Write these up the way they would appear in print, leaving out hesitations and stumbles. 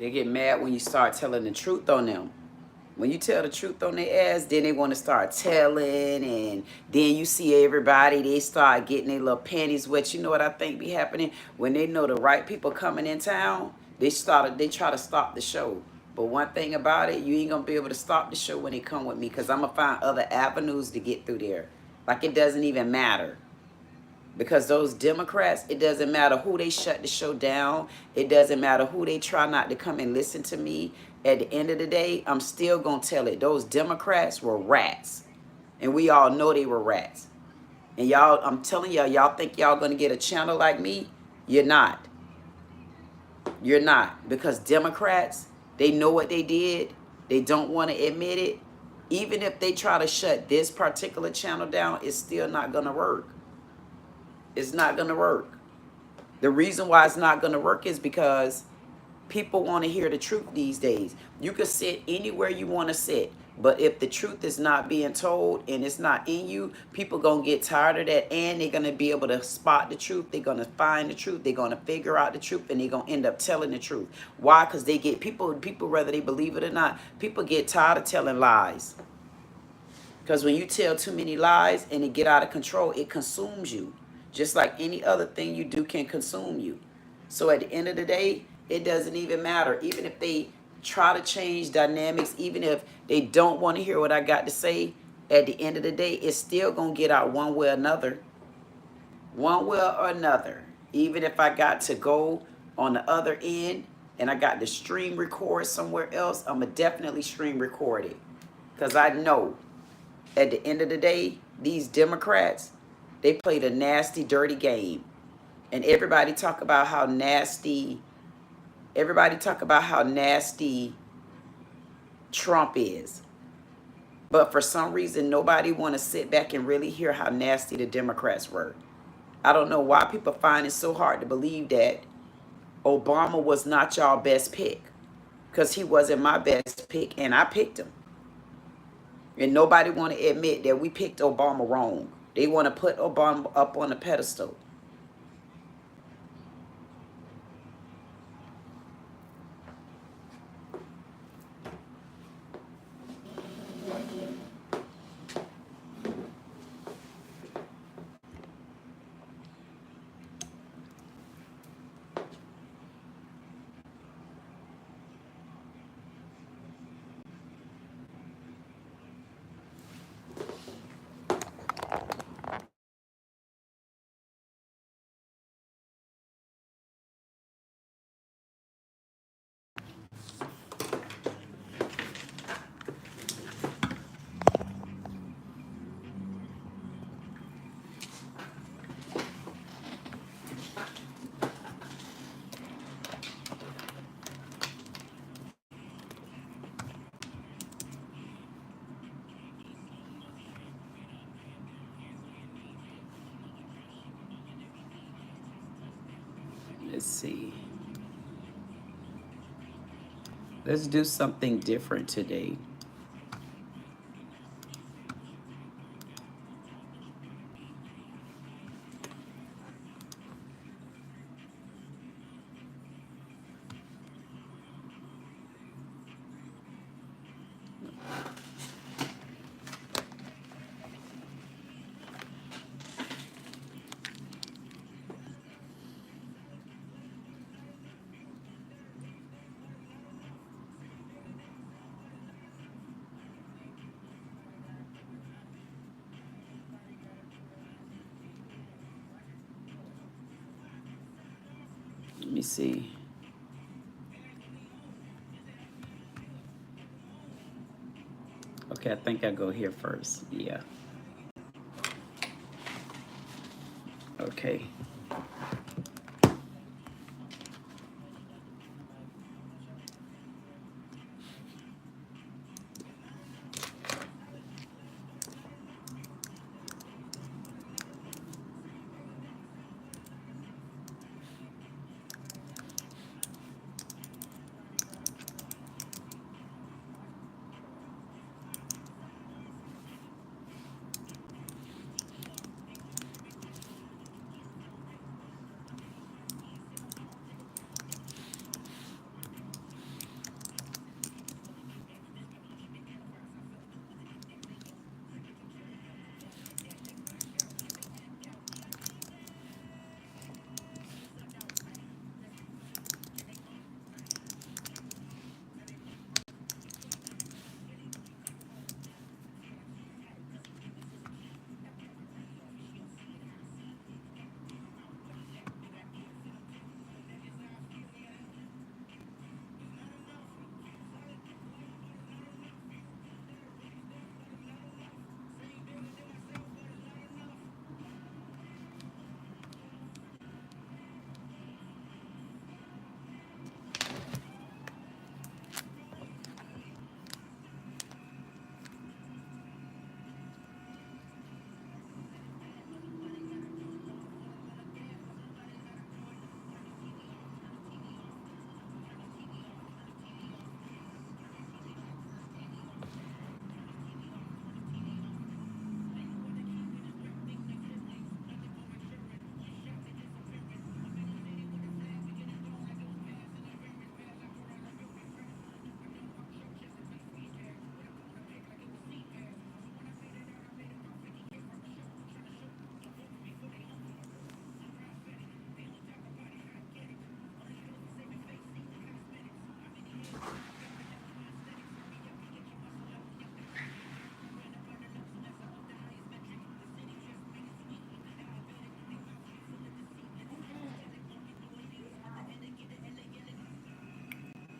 They get mad when you start telling the truth on them. When you tell the truth on their ass, then they want to start telling, and then you see everybody, they start getting their little panties wet. You know what I think be happening? When they know the right people coming in town, they try to stop the show. But one thing about it, you ain't going to be able to stop the show when they come with me, because I'm going to find other avenues to get through there. Like, it doesn't even matter. Because those Democrats, it doesn't matter who they shut the show down. It doesn't matter who they try not to come and listen to me. At the end of the day, I'm still going to tell it. Those Democrats were rats. And we all know they were rats. And y'all, I'm telling y'all, y'all think y'all going to get a channel like me? You're not. You're not. Because Democrats, they know what they did. They don't want to admit it. Even if they try to shut this particular channel down, it's still not going to work. It's not going to work. The reason why it's not going to work is because people want to hear the truth these days. You can sit anywhere you want to sit, but if the truth is not being told and it's not in you, people going to get tired of that, and they're going to be able to spot the truth. They're going to find the truth. They're going to figure out the truth, and they're going to end up telling the truth. Why? Because they get people, whether they believe it or not, people get tired of telling lies. Because when you tell too many lies and it get out of control, it consumes you. Just like any other thing you do can consume you. So at the end of the day, it doesn't even matter. Even if they try to change dynamics, even if they don't want to hear what I got to say, at the end of the day, it's still going to get out one way or another. One way or another. Even if I got to go on the other end and I got to stream record somewhere else, I'm going to definitely stream record it. Because I know at the end of the day, these Democrats, they played a nasty, dirty game. And everybody talk about how nasty Trump is. But for some reason, nobody want to sit back and really hear how nasty the Democrats were. I don't know why people find it so hard to believe that Obama was not y'all best pick. Because he wasn't my best pick, and I picked him. And nobody want to admit that we picked Obama wrong. They want to put Obama up on a pedestal. Let's see. Let's do something different today. Let me see. Okay, I think I go here first. Yeah. Okay.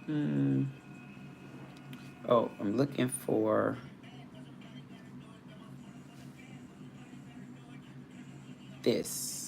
Oh, I'm looking for this.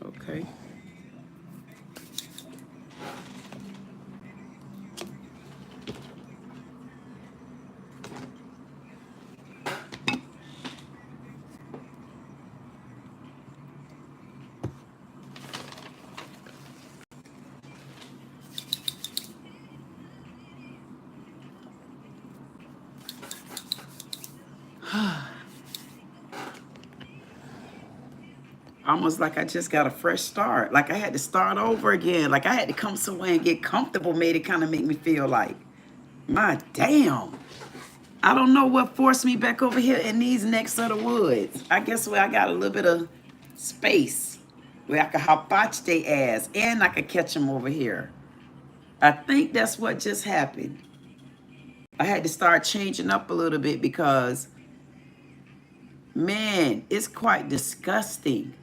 Okay. Almost like I just got a fresh start. Like I had to start over again. Like I had to come somewhere and get comfortable. Made it kind of make me feel like, my damn. I don't know what forced me back over here in these next set of woods. I guess where I got a little bit of space where I could hopatch their ass and I could catch them over here. I think that's what just happened. I had to start changing up a little bit because, man, it's quite disgusting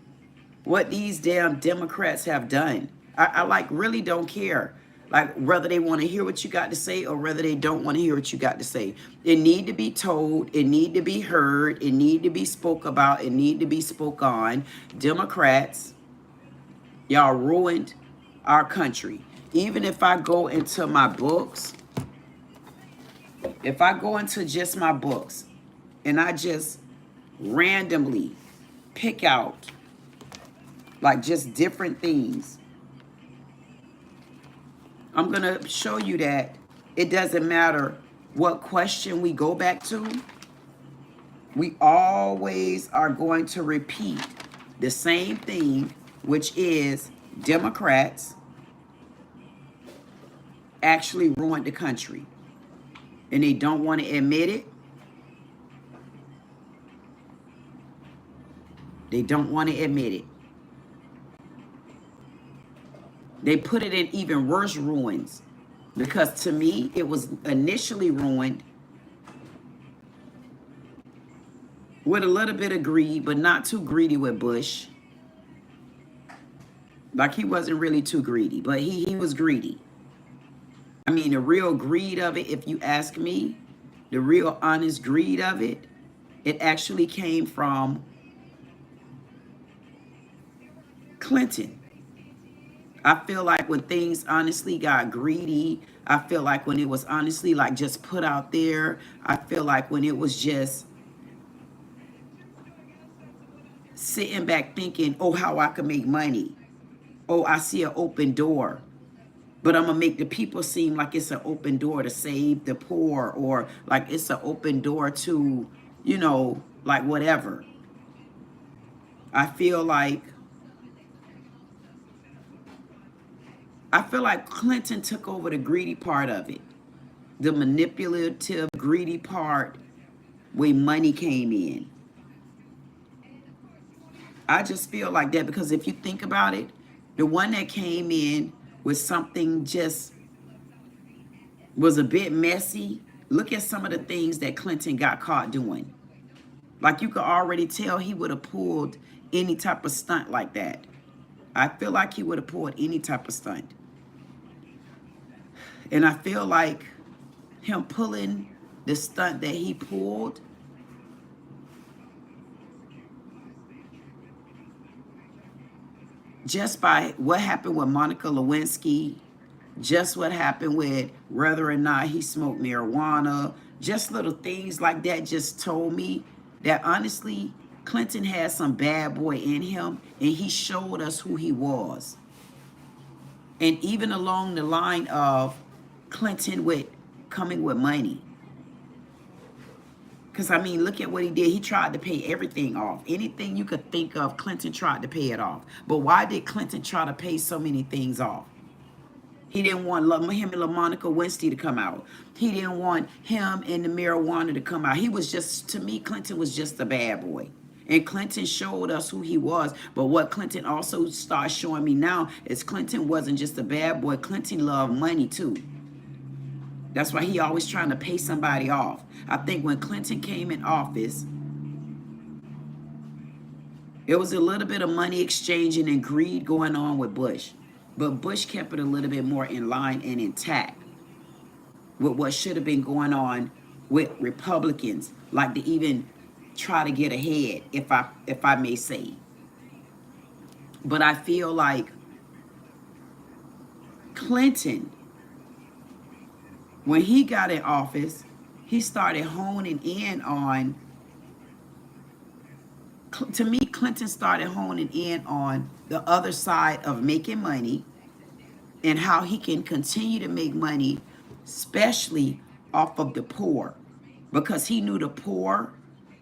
what these damn Democrats have done. I like really don't care. Like whether they want to hear what you got to say or whether they don't want to hear what you got to say. It need to be told. It need to be heard. It need to be spoke about. It need to be spoke on. Democrats, y'all ruined our country. Even if I go into my books, if I go into just my books and I just randomly pick out like just different things, I'm going to show you that it doesn't matter what question we go back to. We always are going to repeat the same thing, which is Democrats actually ruined the country. And they don't want to admit it. They don't want to admit it. They put it in even worse ruins. Because to me, it was initially ruined with a little bit of greed, but not too greedy with Bush. Like he wasn't really too greedy, but he was greedy. I mean, the real greed of it, if you ask me, the real honest greed of it, it actually came from Clinton. I feel like when things honestly got greedy, I feel like when it was honestly like just put out there, I feel like when it was just sitting back thinking, oh, how I can make money. Oh, I see an open door. But I'm going to make the people seem like it's an open door to save the poor, or like it's an open door to, you know, like whatever. I feel like Clinton took over the greedy part of it. The manipulative, greedy part where money came in. I just feel like that because if you think about it, the one that came in with something just was a bit messy. Look at some of the things that Clinton got caught doing. Like you could already tell he would have pulled any type of stunt like that. I feel like he would have pulled any type of stunt. And I feel like him pulling the stunt that he pulled, just by what happened with Monica Lewinsky, just what happened with whether or not he smoked marijuana, just little things like that just told me that honestly, Clinton had some bad boy in him, and he showed us who he was. And even along the line of Clinton with coming with money. Because, I mean, look at what he did. He tried to pay everything off. Anything you could think of, Clinton tried to pay it off. But why did Clinton try to pay so many things off? He didn't want him and LaMonica Lewinsky to come out. He didn't want him and the marijuana to come out. He was just, to me, Clinton was just a bad boy. And Clinton showed us who he was. But what Clinton also starts showing me now is Clinton wasn't just a bad boy. Clinton loved money, too. That's why he always trying to pay somebody off. I think when Clinton came in office, it was a little bit of money exchanging and greed going on with Bush. But Bush kept it a little bit more in line and intact with what should have been going on with Republicans, like to even try to get ahead, if I may say. But I feel like Clinton, when he got in office, he started honing in on, to me, Clinton started honing in on the other side of making money and how he can continue to make money, especially off of the poor, because he knew the poor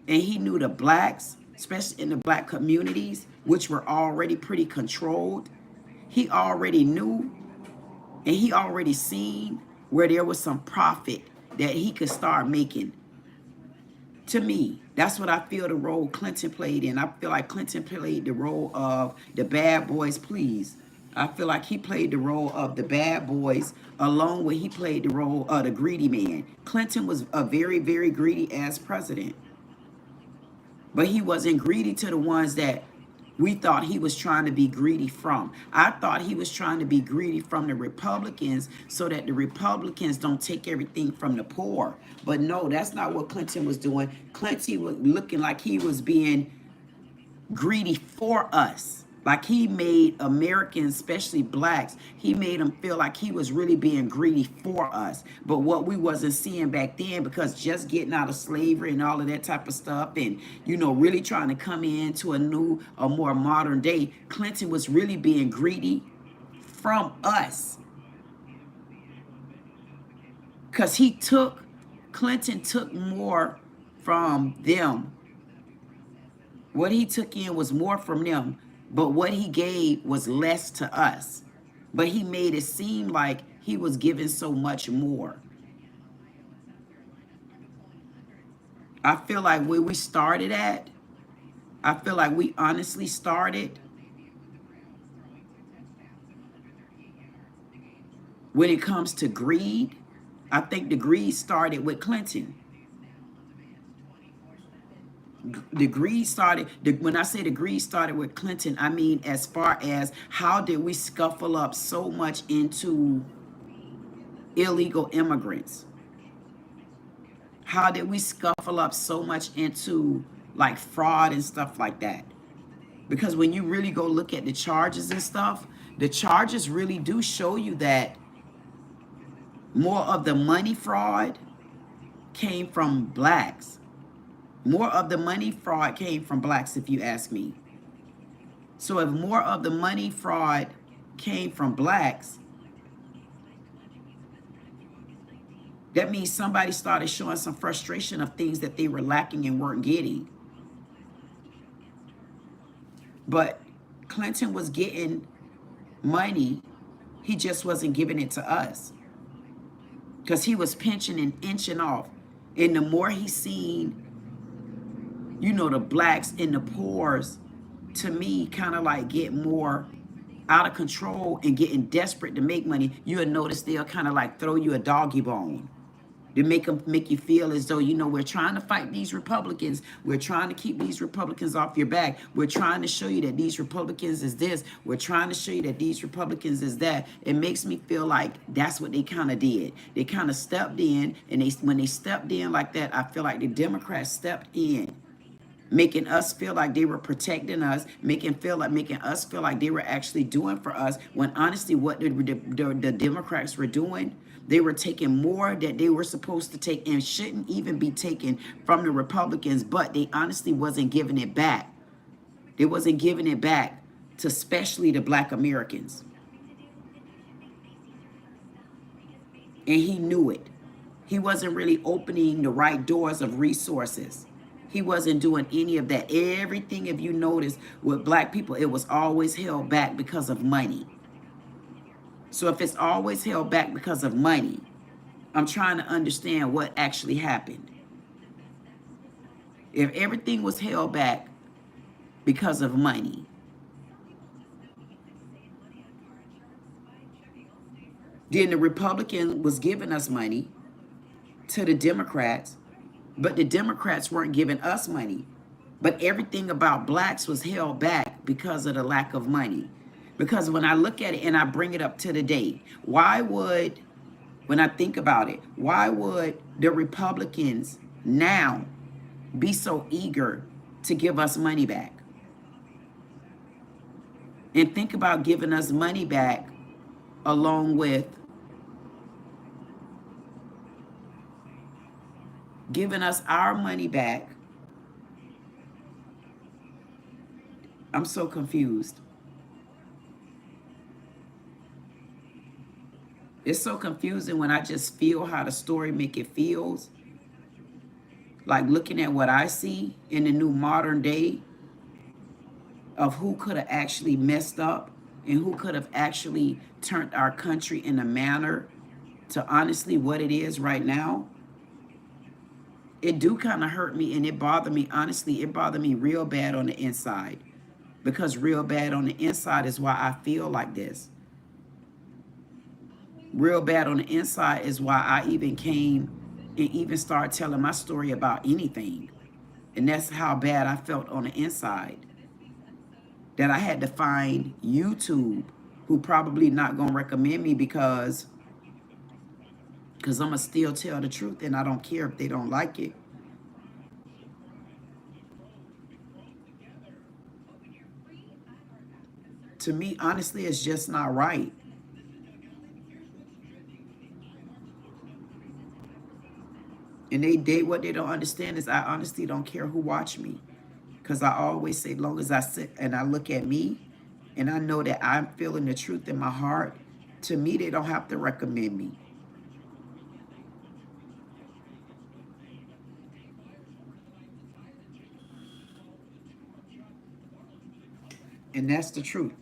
and he knew the blacks, especially in the black communities, which were already pretty controlled. He already knew and he already seen where there was some profit that he could start making. To me, that's what I feel the role Clinton played in. I feel like Clinton played the role of the bad boys, please. I feel like he played the role of the bad boys along with he played the role of the greedy man. Clinton was a very, very greedy ass president. But he wasn't greedy to the ones that we thought he was trying to be greedy from. I thought he was trying to be greedy from the Republicans so that the Republicans don't take everything from the poor. But no, that's not what Clinton was doing. Clinton was looking like he was being greedy for us. Like he made Americans, especially blacks, he made them feel like he was really being greedy for us. But what we wasn't seeing back then, because just getting out of slavery and all of that type of stuff and, you know, really trying to come into a more modern day, Clinton was really being greedy from us. Because Clinton took more from them. What he took in was more from them. But what he gave was less to us. But he made it seem like he was giving so much more. I feel like where we started at, I feel like we honestly started when it comes to greed. I think the greed started with Clinton. The greed started, when I say the greed started with Clinton, I mean as far as how did we scuffle up so much into illegal immigrants? How did we scuffle up so much into like fraud and stuff like that? Because when you really go look at the charges and stuff, the charges really do show you that more of the money fraud came from blacks. More of the money fraud came from blacks, if you ask me. So if more of the money fraud came from blacks, That means somebody started showing some frustration of things that they were lacking and weren't getting. But Clinton was getting money. He just wasn't giving it to us, because he was pinching and inching off. And the more he seen, you know, the blacks and the poors, to me, kind of like get more out of control and getting desperate to make money, you'll notice they'll kind of like throw you a doggy bone to make you feel as though, you know, we're trying to fight these Republicans. We're trying to keep these Republicans off your back. We're trying to show you that these Republicans is this. We're trying to show you that these Republicans is that. It makes me feel like that's what they kind of did. They kind of stepped in, and when they stepped in like that, I feel like the Democrats stepped in, making us feel like they were protecting us, making us feel like they were actually doing for us, when honestly what the Democrats were doing, they were taking more that they were supposed to take and shouldn't even be taken from the Republicans, but they honestly wasn't giving it back. They wasn't giving it back to especially the Black Americans. And he knew it. He wasn't really opening the right doors of resources. He wasn't doing any of that. Everything, if you notice, with Black people, it was always held back because of money. So if it's always held back because of money, I'm trying to understand what actually happened. If everything was held back because of money, then the Republican was giving us money to the Democrats, but the Democrats weren't giving us money. But everything about blacks was held back because of the lack of money. Because when I look at it and I bring it up to the date, why would, when I think about it, why would the Republicans now be so eager to give us money back? And think about giving us money back along with giving us our money back. I'm so confused. It's so confusing when I just feel how the story make it feels. Like looking at what I see in the new modern day of who could have actually messed up and who could have actually turned our country in a manner to honestly what it is right now. It do kind of hurt me, and it bothered me. Honestly, it bothered me real bad on the inside, because real bad on the inside is why I feel like this. Real bad on the inside is why I even came and even started telling my story about anything. And that's how bad I felt on the inside. That I had to find YouTube, who probably not going to recommend me because I'm going to still tell the truth, and I don't care if they don't like it. To me, honestly, it's just not right. And what they don't understand is I honestly don't care who watch me. Because I always say, long as I sit and I look at me and I know that I'm feeling the truth in my heart, to me, they don't have to recommend me. And that's the truth.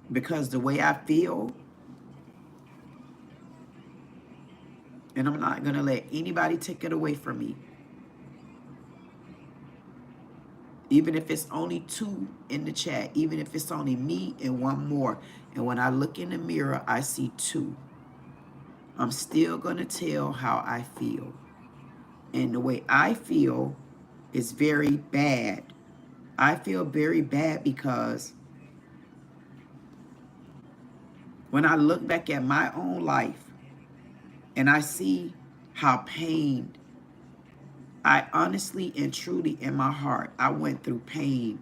Because the way I feel, and I'm not going to let anybody take it away from me. Even if it's only 2 in the chat, even if it's only me and 1 more. And when I look in the mirror, I see 2. I'm still going to tell how I feel. And the way I feel is very bad. I feel very bad because when I look back at my own life and I see how pained, I honestly and truly in my heart, I went through pain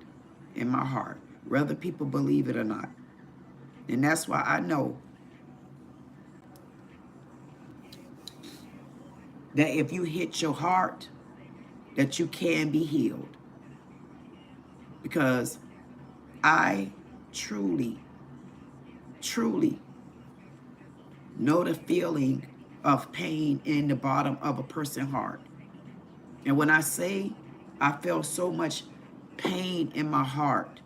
in my heart, whether people believe it or not. And that's why I know that if you hit your heart, that you can be healed. Because I truly, truly know the feeling of pain in the bottom of a person's heart. And when I say I felt so much pain in my heart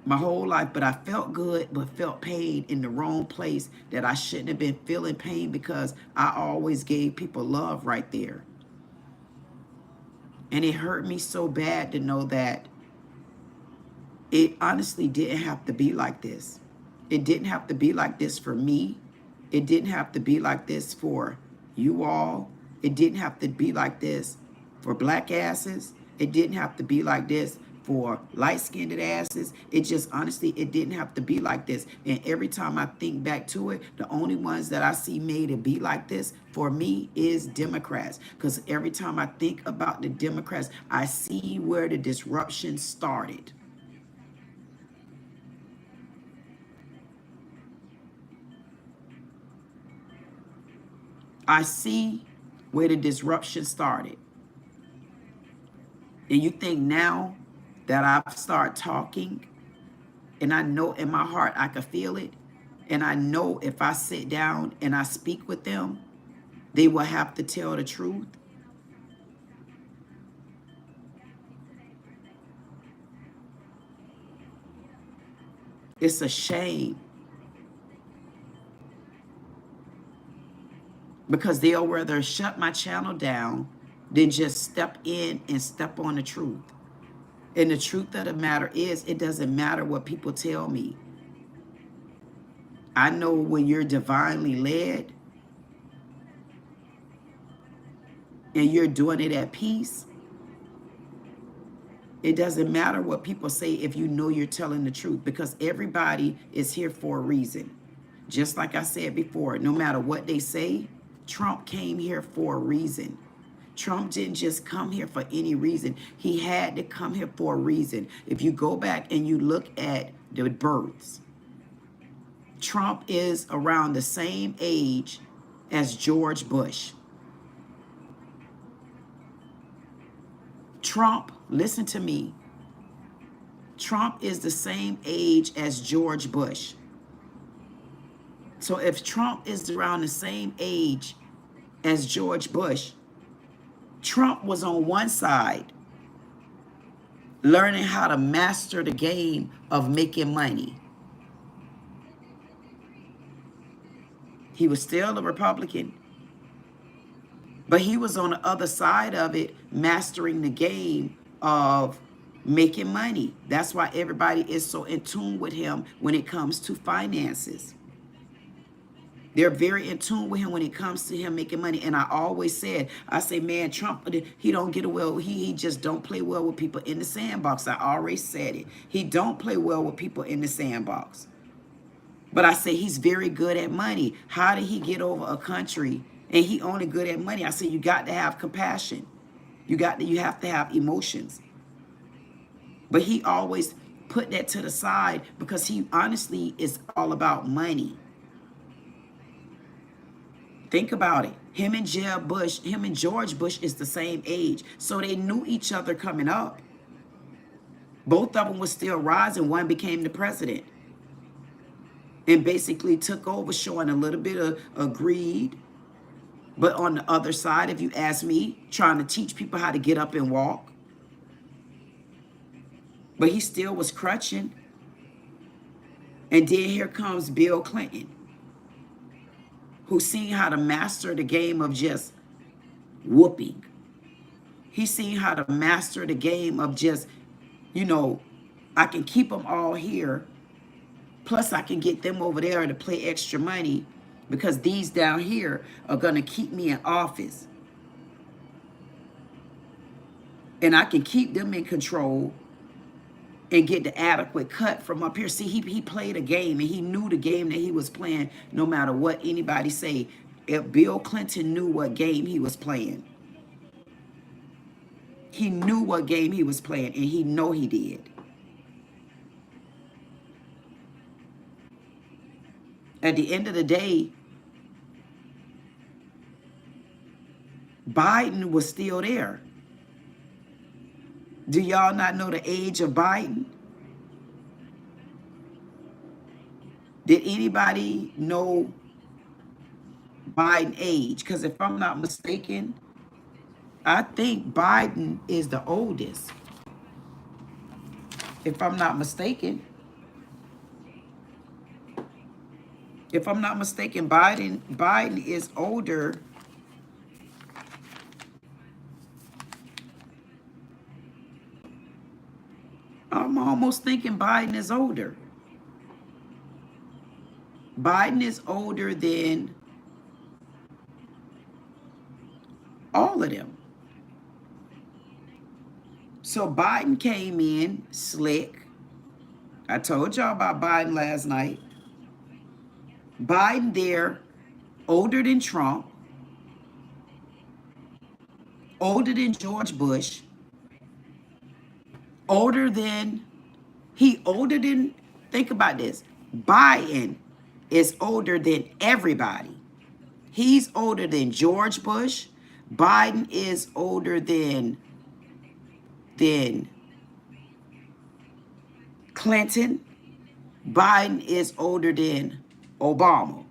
my whole life, but I felt good, but felt pain in the wrong place, that I shouldn't have been feeling pain, because I always gave people love right there. And it hurt me so bad to know that it honestly didn't have to be like this. It didn't have to be like this for me. It didn't have to be like this for you all. It didn't have to be like this for black asses. It didn't have to be like this for light-skinned asses. It just, honestly, it didn't have to be like this. And every time I think back to it, the only ones that I see made it be like this for me is Democrats. Because every time I think about the Democrats, I see where the disruption started. I see where the disruption started. And you think now that I've started talking, and I know in my heart I can feel it, and I know if I sit down and I speak with them, they will have to tell the truth. It's a shame, because they'll rather shut my channel down than just step in and step on the truth. And the truth of the matter is, it doesn't matter what people tell me. I know when you're divinely led and you're doing it at peace, it doesn't matter what people say if you know you're telling the truth, because everybody is here for a reason. Just like I said before, no matter what they say, Trump came here for a reason. Trump didn't just come here for any reason. He had to come here for a reason. If you go back and you look at the births, Trump is around the same age as George Bush. Trump, listen to me, Trump is the same age as George Bush. So if Trump is around the same age as George Bush, Trump was on one side learning how to master the game of making money. He was still a Republican, but he was on the other side of it, mastering the game of making money. That's why everybody is so in tune with him when it comes to finances. They're very in tune with him when it comes to him making money. And I always said, I say, man, Trump, he don't get well. He just don't play well with people in the sandbox. I already said it. He don't play well with people in the sandbox. But I say he's very good at money. How did he get over a country and he only good at money? I say you got to have compassion. You have to have emotions. But he always put that to the side because he honestly is all about money. Think about it. Him and George Bush is the same age. So they knew each other coming up. Both of them were still rising. One became the president and basically took over, showing a little bit of greed. But on the other side, if you ask me, trying to teach people how to get up and walk. But he still was crutching. And then here comes Bill Clinton, who's seen how to master the game of just whooping. He's seen how to master the game of just, I can keep them all here. Plus, I can get them over there to play extra money because these down here are going to keep me in office. And I can keep them in control and get the adequate cut from up here. See, he played a game, and he knew the game that he was playing no matter what anybody say. If Bill Clinton knew what game he was playing. He knew what game he was playing, and he know he did. At the end of the day, Biden was still there. Do y'all not know the age of Biden? Did anybody know Biden age? Because if I'm not mistaken, I think Biden is the oldest. If I'm not mistaken. If I'm not mistaken, Biden is older. I'm almost thinking Biden is older. Biden is older than all of them. So Biden came in slick. I told y'all about Biden last night. Biden there, older than Trump, older than George Bush, older than, think about this. Biden is older than everybody. He's older than George Bush. Biden is older than Clinton. Biden is older than Obama.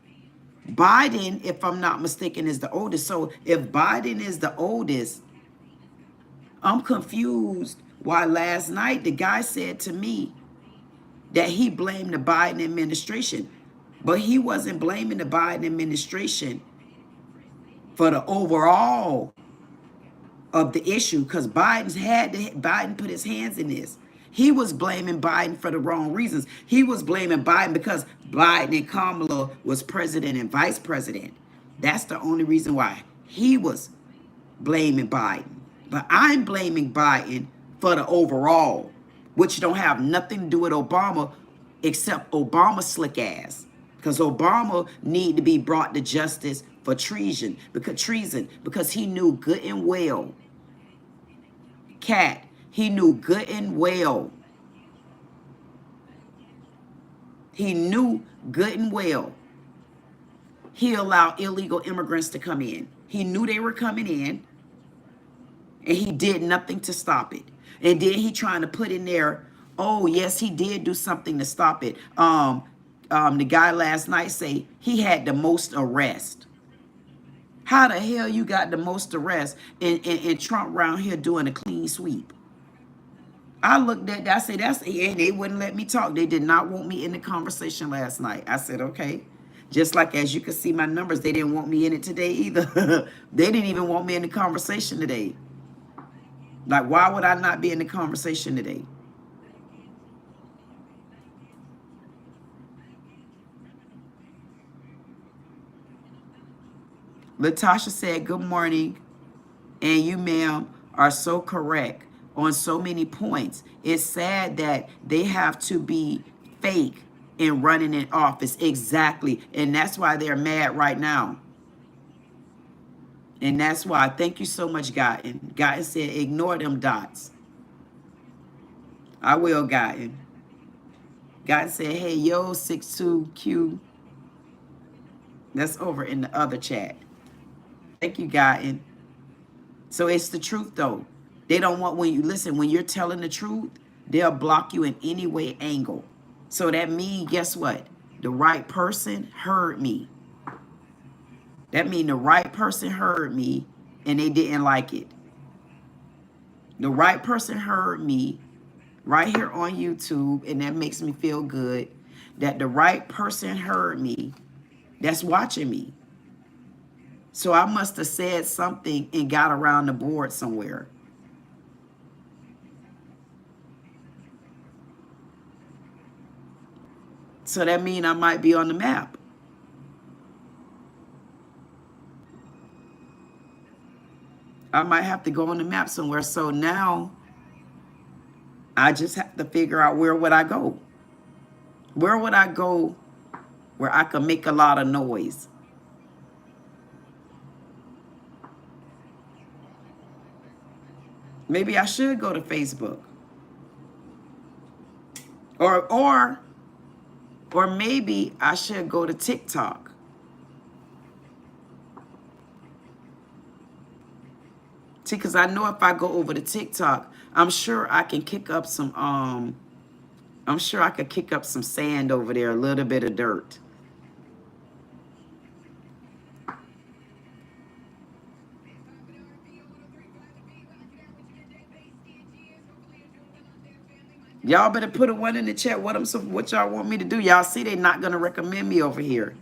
Biden, if I'm not mistaken, is the oldest. So if Biden is the oldest, I'm confused why last night the guy said to me that he blamed the Biden administration. But he wasn't blaming the Biden administration for the overall of the issue, because Biden put his hands in this. He was blaming Biden for the wrong reasons. He was blaming Biden because Biden and Kamala was president and vice president. That's the only reason why he was blaming Biden. But I'm blaming Biden for the overall, which don't have nothing to do with Obama, except Obama's slick ass. Because Obama need to be brought to justice for treason, because he knew good and well, he knew good and well. He knew good and well he allowed illegal immigrants to come in. He knew they were coming in, and he did nothing to stop it. And then he trying to put in there, oh, yes, he did do something to stop it. The guy last night say he had the most arrests. How the hell you got the most arrests and Trump around here doing a clean sweep? I looked at that, I said, and they wouldn't let me talk. They did not want me in the conversation last night. I said, okay. Just like, as you can see my numbers, they didn't want me in it today either. They didn't even want me in the conversation today. Like, why would I not be in the conversation today? Latasha said, good morning. And you, ma'am, are so correct on so many points. It's sad that they have to be fake in running in office. Exactly. And that's why they're mad right now. And that's why. Thank you so much, Gotten. Gotten said, ignore them dots. I will, Gotten. Gotten said, hey, yo, 62Q. That's over in the other chat. Thank you, Gotten. So it's the truth, though. They don't want, when you're telling the truth, they'll block you in any way, angle. So that means, guess what? The right person heard me. That means the right person heard me and they didn't like it. The right person heard me right here on YouTube, and that makes me feel good that the right person heard me that's watching me. So I must have said something and got around the board somewhere. So that means I might be on the map. I might have to go on the map somewhere. So now I just have to figure out, where would I go? Where would I go where I could make a lot of noise? Maybe I should go to Facebook. Or maybe I should go to TikTok. See, because I know if I go over to TikTok, I'm sure I can kick up some, I'm sure I could kick up some sand over there, a little bit of dirt. Y'all better put a one in the chat. What y'all want me to do? Y'all see they not gonna recommend me over here.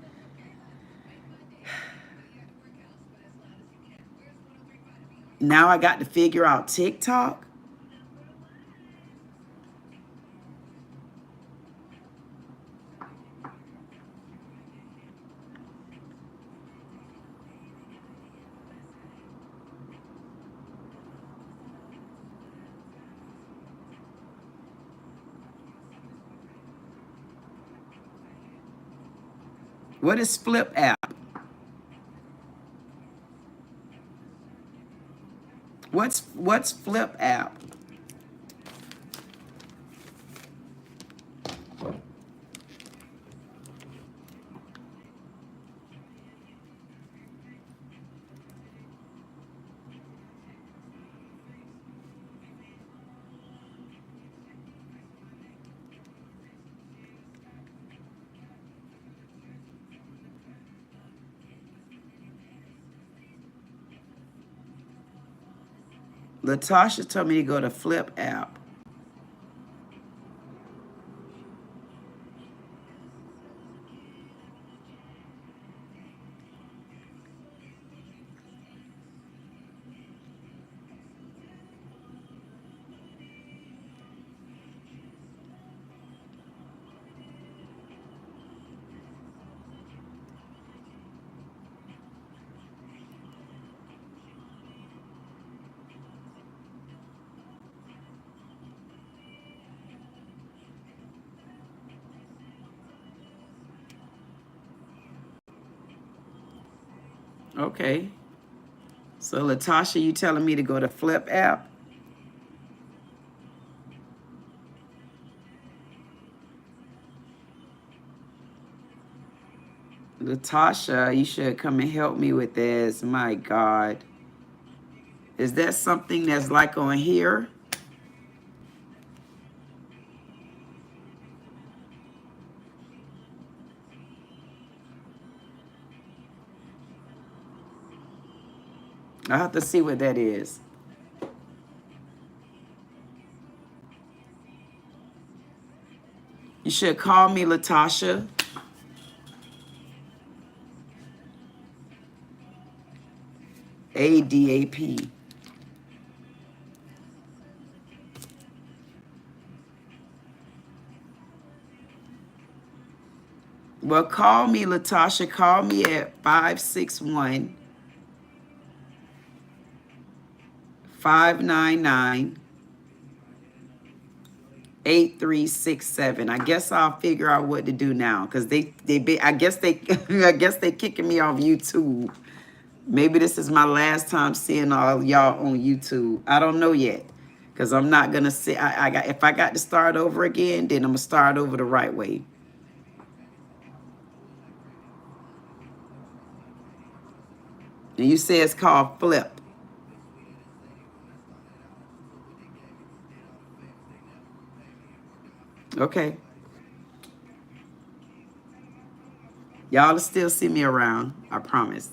Now I got to figure out TikTok. What is Flip app? What's Flip app? Latasha told me to go to Flip app. Okay. So Latasha, you telling me to go to Flip app? Latasha, you should come and help me with this. My God. Is that something that's like on here? I have to see what that is. You should call me Latasha. ADAP. Well, call me, Latasha. Call me at 561 599 8367. I guess I'll figure out what to do now because I guess they kicking me off YouTube. Maybe this is my last time seeing all y'all on YouTube. I don't know yet because I'm not gonna say if I got to start over again, then I'm gonna start over the right way. And you say it's called Flip. Okay. Y'all will still see me around. I promise.